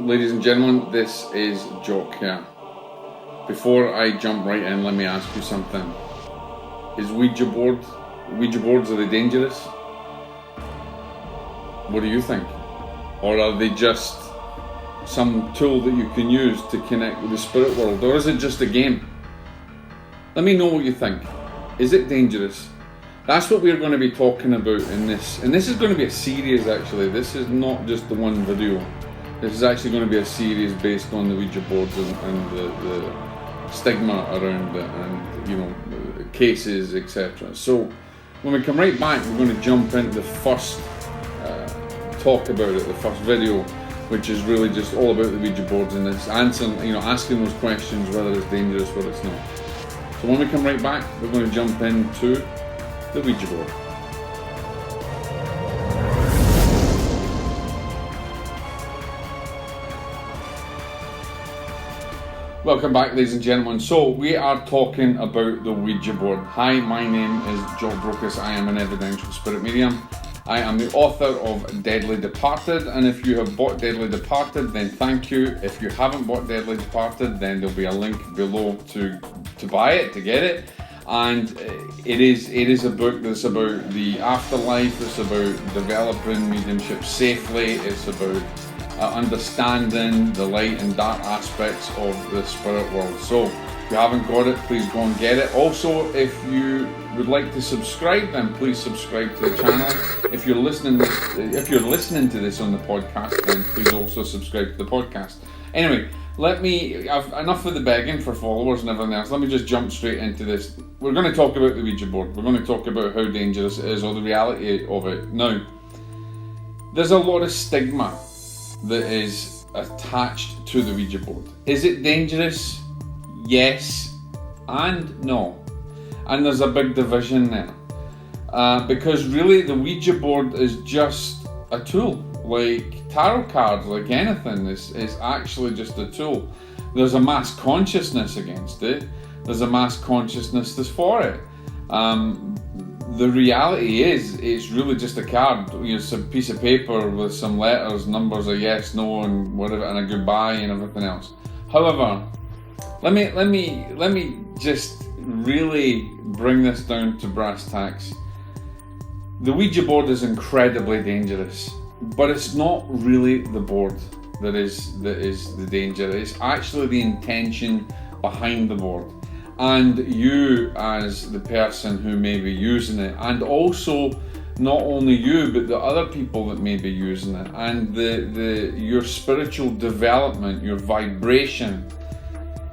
ladies and gentlemen, this is Jock here. Before I jump right in, let me ask you something. Is Ouija boards, are they dangerous? What do you think? Or are they just some tool that you can use to connect with the spirit world? Or is it just a game? Let me know what you think. Is it dangerous? That's what we're going to be talking about in this. And this is going to be a series actually. This is not just the one video. This is actually going to be a series based on the Ouija boards and the stigma around it and, you know, cases, etc. So when we come right back, we're going to jump into the first talk about it, the first video, which is really just all about the Ouija boards and it's answering, you know, asking those questions, whether it's dangerous, whether it's not. So when we come right back, we're going to jump into the Ouija board. Welcome back, ladies and gentlemen. So we are talking about the Ouija board. Hi, my name is Jock Brocas. I am an evidential spirit medium. I am the author of Deadly Departed, and if you have bought Deadly Departed, then thank you. If you haven't bought Deadly Departed, then there'll be a link below to buy it, to get it. And it is a book that's about the afterlife. It's about developing mediumship safely. It's about understanding the light and dark aspects of the spirit world. So if you haven't got it, please go and get it. Also, if you would like to subscribe, then please subscribe to the channel. If you're listening to this on the podcast, then please also subscribe to the podcast. Anyway, I've enough of the begging for followers and everything else. Let me just jump straight into this. We're going to talk about the Ouija board. We're going to talk about how dangerous it is, or the reality of it. Now, there's a lot of stigma that is attached to the Ouija board. Is it dangerous? Yes and no. And there's a big division there. Because really the Ouija board is just a tool. Like tarot cards, like anything, is actually just a tool. There's a mass consciousness against it. There's a mass consciousness that's for it. The reality is, it's really just a card. You know, some piece of paper with some letters, numbers, a yes, no, and whatever, and a goodbye, and everything else. However, let me just really bring this down to brass tacks. The Ouija board is incredibly dangerous, but it's not really the board that is the danger. It's actually the intention behind the board. And you as the person who may be using it, and also not only you but the other people that may be using it, and your spiritual development, your vibration.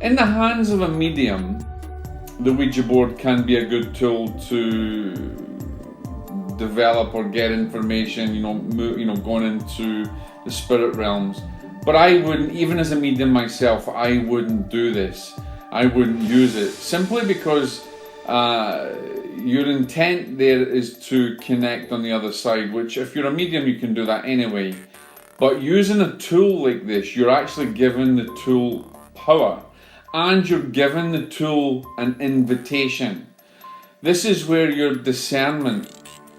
In the hands of a medium, the Ouija board can be a good tool to develop or get information, going into the spirit realms. But I wouldn't, even as a medium myself, I wouldn't do this. I wouldn't use it, simply because your intent there is to connect on the other side, which if you're a medium you can do that anyway. But using a tool like this, you're actually giving the tool power, and you're giving the tool an invitation. This is where your discernment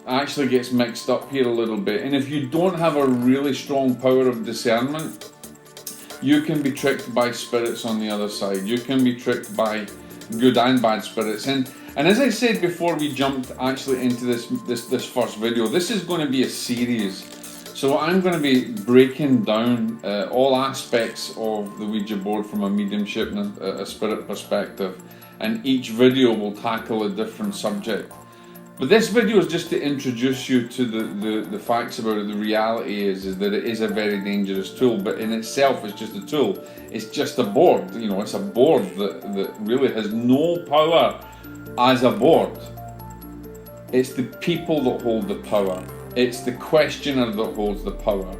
actually gets mixed up here a little bit, and if you don't have a really strong power of discernment, you can be tricked by spirits on the other side. You can be tricked by good and bad spirits. And as I said before we jumped actually into this first video, this is going to be a series. So I'm going to be breaking down all aspects of the Ouija board from a mediumship and a spirit perspective. And each video will tackle a different subject. But this video is just to introduce you to the facts about it. The reality is that it is a very dangerous tool, but in itself it's just a tool. It's just a board, it's a board that really has no power as a board. It's the people that hold the power. It's the questioner that holds the power.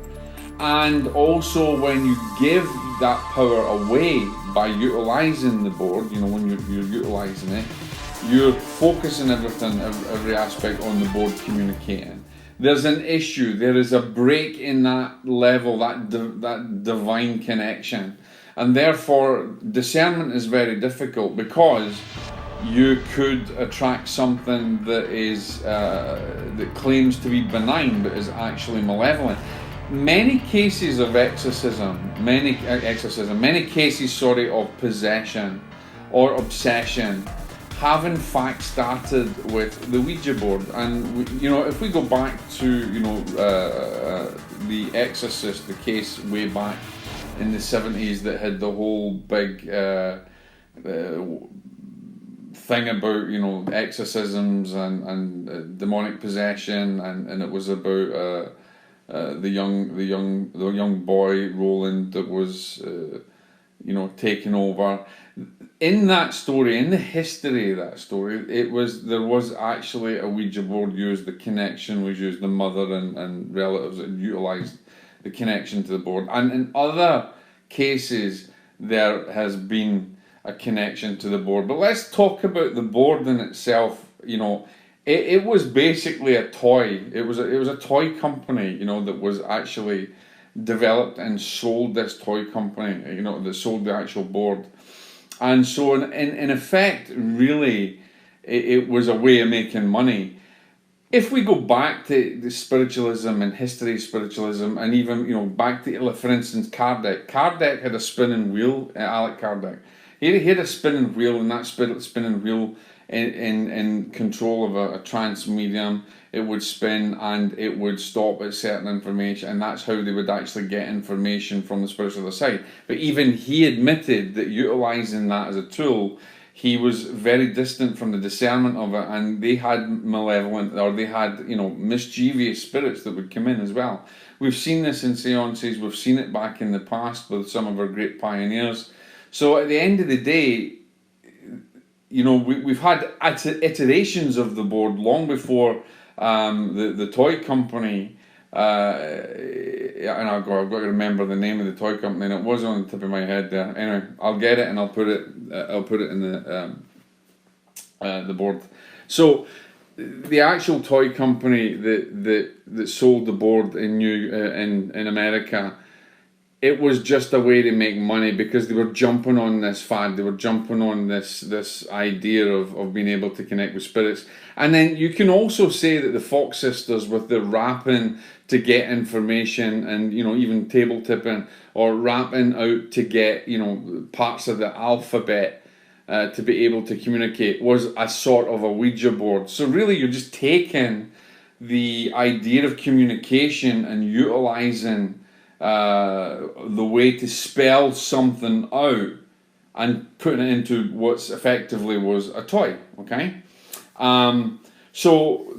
And also when you give that power away by utilizing the board, when you're utilizing it, you're focusing every aspect on the board communicating. There's an issue, there is a break in that level, that divine connection. And therefore, discernment is very difficult, because you could attract something that is that claims to be benign but is actually malevolent. many cases of many cases, of possession or obsession have in fact started with the Ouija board. And if we go back to The Exorcist, the case way back in the 70s that had the whole big thing about exorcisms and demonic possession, and it was about the young boy Roland that was taken over. In that story, in the history of that story, there was actually a Ouija board used. The connection was used. The mother and relatives that utilised the connection to the board. And in other cases, there has been a connection to the board. But let's talk about the board in itself. It was basically a toy. It was a toy company, that was actually developed and sold. This toy company, that sold the actual board. And so in effect, really, it was a way of making money. If we go back to the spiritualism and history of spiritualism, and even back to, for instance, Kardec. Kardec had a spinning wheel. Alec Kardec. He had a spinning wheel, and that spinning wheel in control of a trance medium, it would spin and it would stop at certain information, and that's how they would actually get information from the spiritual side. But even he admitted that utilising that as a tool, he was very distant from the discernment of it, and they had malevolent, or they had mischievous spirits that would come in as well. We've seen this in seances, we've seen it back in the past with some of our great pioneers. So at the end of the day, we've had iterations of the board long before the toy company, and I've got to remember the name of the toy company, and it was on the tip of my head there. Anyway, I'll get it and I'll put it in the board. So the actual toy company that sold the board in America, it was just a way to make money, because they were jumping on this fad. They were jumping on this idea of being able to connect with spirits. And then you can also say that the Fox sisters, with the rapping to get information, and even table tipping or rapping out to get parts of the alphabet to be able to communicate, was a sort of a Ouija board. So really, you're just taking the idea of communication and utilizing the way to spell something out and putting it into what's effectively was a toy. Okay, so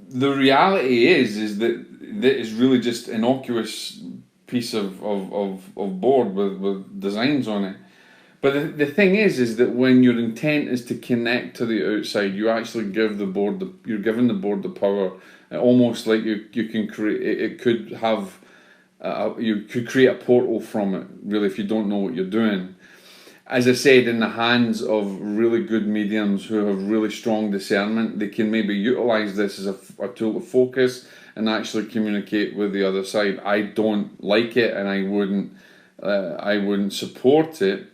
the reality is that is really just an innocuous piece of board with designs on it. But the thing is that when your intent is to connect to the outside, you actually give the board you're giving the board the power, almost like you can create. It could have. You could create a portal from it, really, if you don't know what you're doing. As I said, in the hands of really good mediums who have really strong discernment, they can maybe utilise this as a tool to focus and actually communicate with the other side. I don't like it, and I wouldn't support it.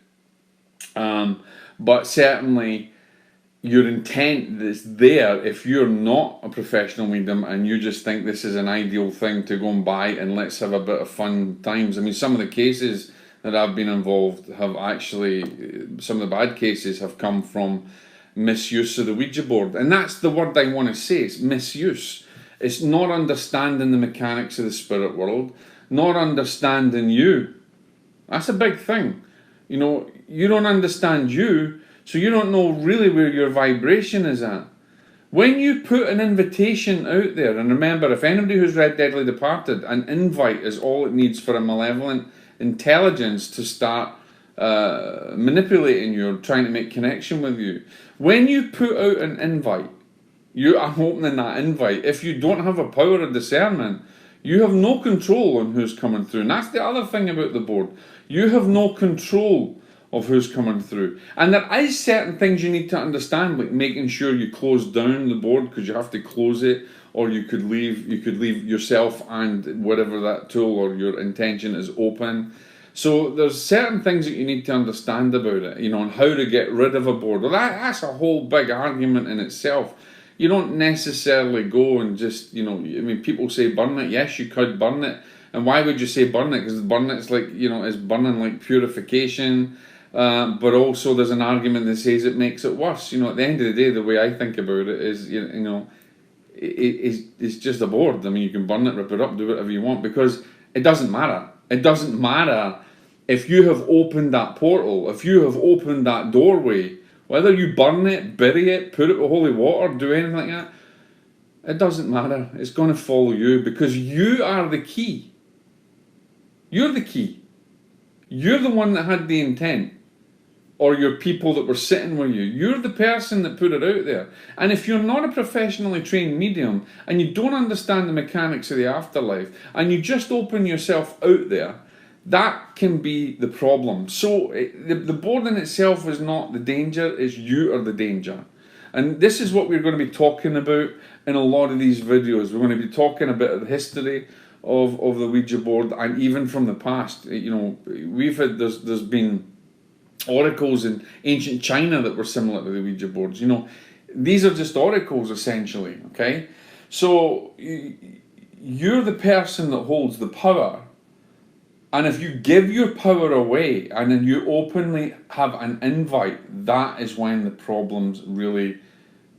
But certainly, your intent is there. If you're not a professional medium and you just think this is an ideal thing to go and buy and let's have a bit of fun times. I mean, some of the cases that I've been involved have actually, some of the bad cases have come from misuse of the Ouija board. And that's the word I want to say, it's misuse. It's not understanding the mechanics of the spirit world, not understanding you. That's a big thing. You don't understand you, so you don't know really where your vibration is at. When you put an invitation out there, and remember, if anybody who's read Deadly Departed, an invite is all it needs for a malevolent intelligence to start manipulating you or trying to make connection with you. When you put out an invite, you are opening that invite. If you don't have a power of discernment, you have no control on who's coming through. And that's the other thing about the board. You have no control of who's coming through. And there is certain things you need to understand, like making sure you close down the board, because you have to close it, or you could leave yourself and whatever that tool or your intention is open. So there's certain things that you need to understand about it, and how to get rid of a board. Well, that's a whole big argument in itself. You don't necessarily go and just, people say burn it. Yes, you could burn it. And why would you say burn it? Because burn it's like, you know, it's burning like purification. But also there's an argument that says it makes it worse. You know, at the end of the day, the way I think about it is, you know, it's just a board. I mean, you can burn it, rip it up, do whatever you want, because it doesn't matter. It doesn't matter if you have opened that portal, if you have opened that doorway, whether you burn it, bury it, put it with holy water, do anything like that, it doesn't matter. It's going to follow you, because you are the key. You're the key. You're the one that had the intent, or your people that were sitting with you. You're the person that put it out there. And if you're not a professionally trained medium, and you don't understand the mechanics of the afterlife, and you just open yourself out there, that can be the problem. So the board in itself is not the danger, it's you are the danger. And this is what we're going to be talking about in a lot of these videos. We're going to be talking a bit of the history of the Ouija board, and even from the past. You know, we've had, there's been oracles in ancient China that were similar to the Ouija boards. You know, these are just oracles essentially, okay? So you're the person that holds the power, and if you give your power away and then you openly have an invite, that is when the problems really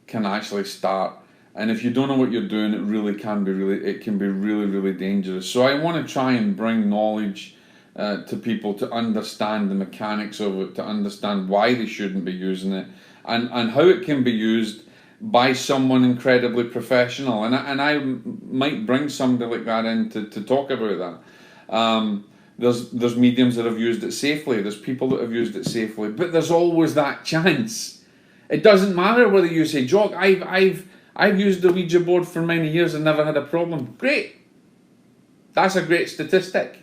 can actually start. And if you don't know what you're doing, it can be really dangerous. So I want to try and bring knowledge to people to understand the mechanics of it, to understand why they shouldn't be using it, and how it can be used by someone incredibly professional. And I might bring somebody like that in to talk about that. There's mediums that have used it safely. There's people that have used it safely, but there's always that chance. It doesn't matter whether you say, Jock, I've used the Ouija board for many years and never had a problem. Great. That's a great statistic.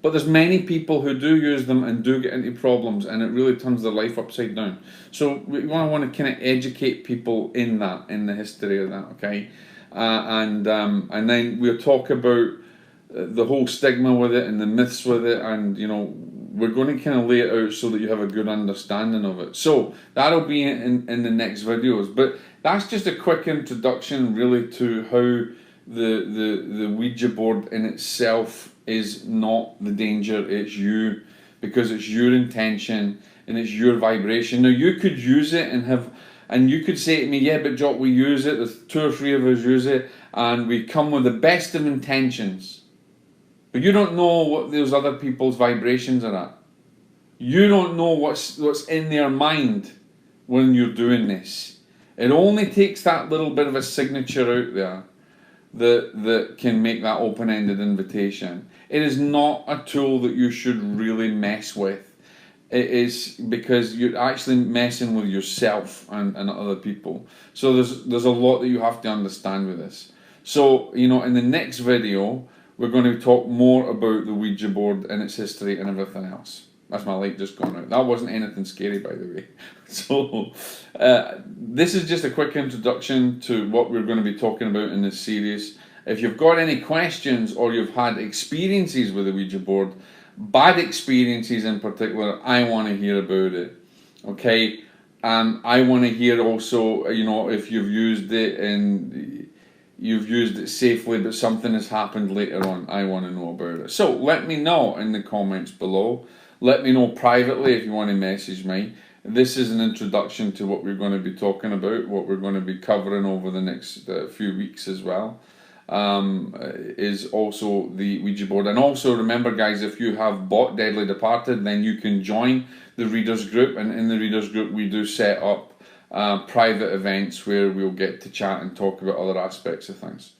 But there's many people who do use them and do get into problems, and it really turns their life upside down. So we want to kind of educate people in that, in the history of that, okay? And then we'll talk about the whole stigma with it and the myths with it, and you know, we're going to kind of lay it out so that you have a good understanding of it. So that'll be in the next videos. But that's just a quick introduction really to how the Ouija board in itself is not the danger, it's you, because it's your intention and it's your vibration. Now you could use it and you could say to me, yeah, but Jock, we use it, there's 2 or 3 of us use it, and we come with the best of intentions. But you don't know what those other people's vibrations are at. You don't know what's in their mind when you're doing this. It only takes that little bit of a signature out there that can make that open-ended invitation. It is not a tool that you should really mess with. It is because you're actually messing with yourself and other people. So there's a lot that you have to understand with this. So, you know, in the next video, we're going to talk more about the Ouija board and its history and everything else. That's my light just gone out. That wasn't anything scary, by the way. So, this is just a quick introduction to what we're going to be talking about in this series. If you've got any questions or you've had experiences with the Ouija board, bad experiences in particular, I want to hear about it. Okay? I want to hear also, you know, if you've used it and you've used it safely, but something has happened later on. I want to know about it. So, let me know in the comments below. Let me know privately if you want to message me. This is an introduction to what we're going to be talking about, what we're going to be covering over the next few weeks as well. Is also the Ouija board. And also remember, guys, if you have bought Deadly Departed, then you can join the readers group. And in the readers group, we do set up private events where we'll get to chat and talk about other aspects of things.